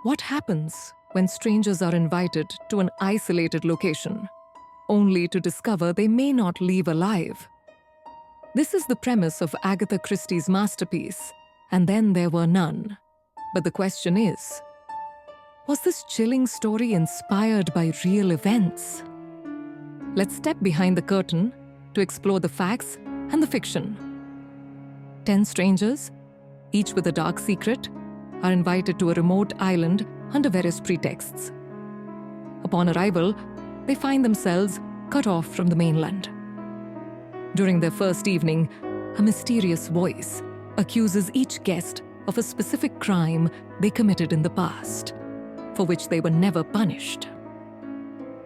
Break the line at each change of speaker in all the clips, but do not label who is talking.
What happens when strangers are invited to an isolated location, only to discover they may not leave alive? This is the premise of Agatha Christie's masterpiece, And Then There Were None. But the question is, was this chilling story inspired by real events? Let's step behind the curtain to explore the facts and the fiction. 10 strangers, each with a dark secret, are invited to a remote island under various pretexts. Upon arrival, they find themselves cut off from the mainland. During their first evening, a mysterious voice accuses each guest of a specific crime they committed in the past, for which they were never punished.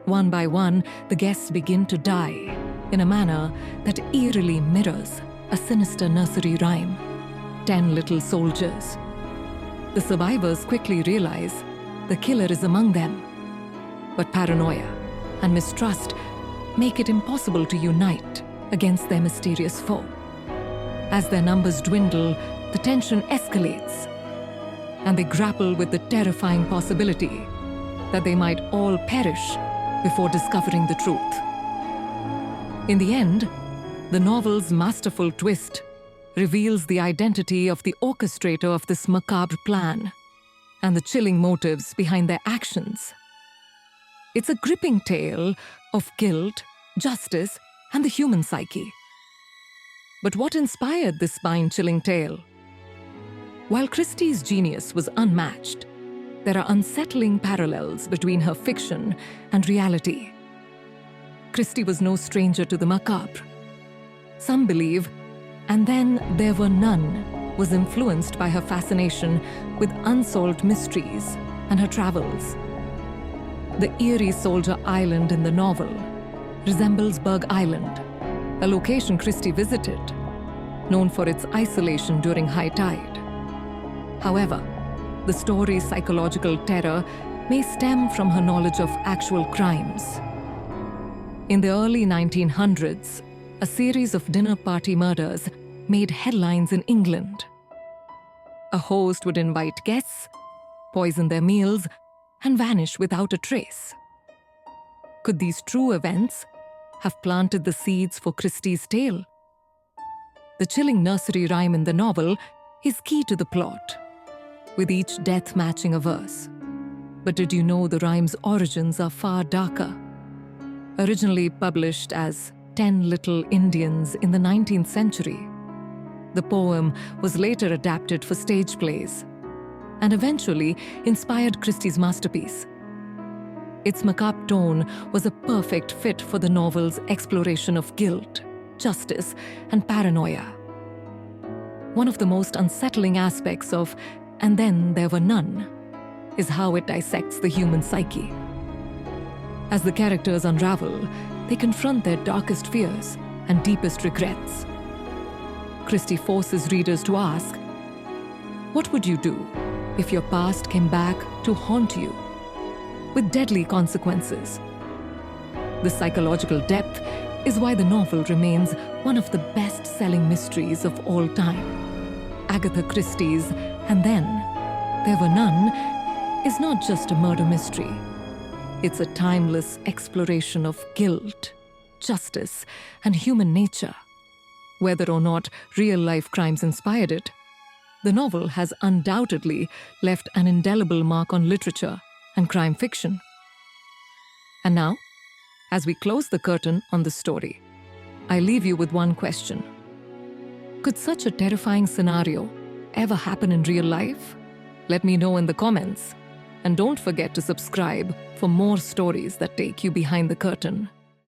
One by one, the guests begin to die in a manner that eerily mirrors a sinister nursery rhyme, 10 Little Soldiers. The survivors quickly realize the killer is among them, but paranoia and mistrust make it impossible to unite against their mysterious foe. As their numbers dwindle, the tension escalates, and they grapple with the terrifying possibility that they might all perish before discovering the truth. In the end, the novel's masterful twist reveals the identity of the orchestrator of this macabre plan and the chilling motives behind their actions. It's a gripping tale of guilt, justice, and the human psyche. But what inspired this spine-chilling tale? While Christie's genius was unmatched, there are unsettling parallels between her fiction and reality. Christie was no stranger to the macabre. Some believe And Then There Were None was influenced by her fascination with unsolved mysteries and her travels. The eerie soldier island in the novel resembles Bug Island, a location Christie visited, known for its isolation during high tide. However, the story's psychological terror may stem from her knowledge of actual crimes. In the early 1900s, a series of dinner party murders made headlines in England. A host would invite guests, poison their meals, and vanish without a trace. Could these true events have planted the seeds for Christie's tale? The chilling nursery rhyme in the novel is key to the plot, with each death matching a verse. But did you know the rhyme's origins are far darker? Originally published as 10 Little Indians in the 19th century, the poem was later adapted for stage plays and eventually inspired Christie's masterpiece. Its macabre tone was a perfect fit for the novel's exploration of guilt, justice, and paranoia. One of the most unsettling aspects of And Then There Were None is how it dissects the human psyche. As the characters unravel, they confront their darkest fears and deepest regrets. Christie forces readers to ask, what would you do if your past came back to haunt you, with deadly consequences? The psychological depth is why the novel remains one of the best-selling mysteries of all time. Agatha Christie's And Then There Were None is not just a murder mystery. It's a timeless exploration of guilt, justice, and human nature. Whether or not real-life crimes inspired it, the novel has undoubtedly left an indelible mark on literature and crime fiction. And now, as we close the curtain on the story, I leave you with one question. Could such a terrifying scenario ever happen in real life? Let me know in the comments. And don't forget to subscribe for more stories that take you behind the curtain.